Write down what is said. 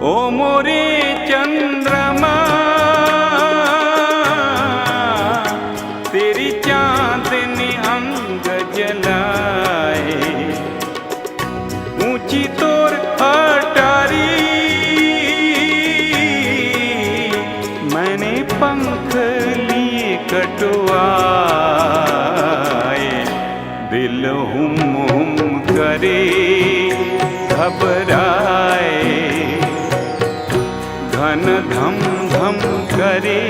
ओ मोरे चंद्रमा तेरी चांदनी अंग जलाए, ऊंची तोर अटारी मैंने पंख लिए कटवाए। दिल हुम हुम करे घबराए, घन धम धम करे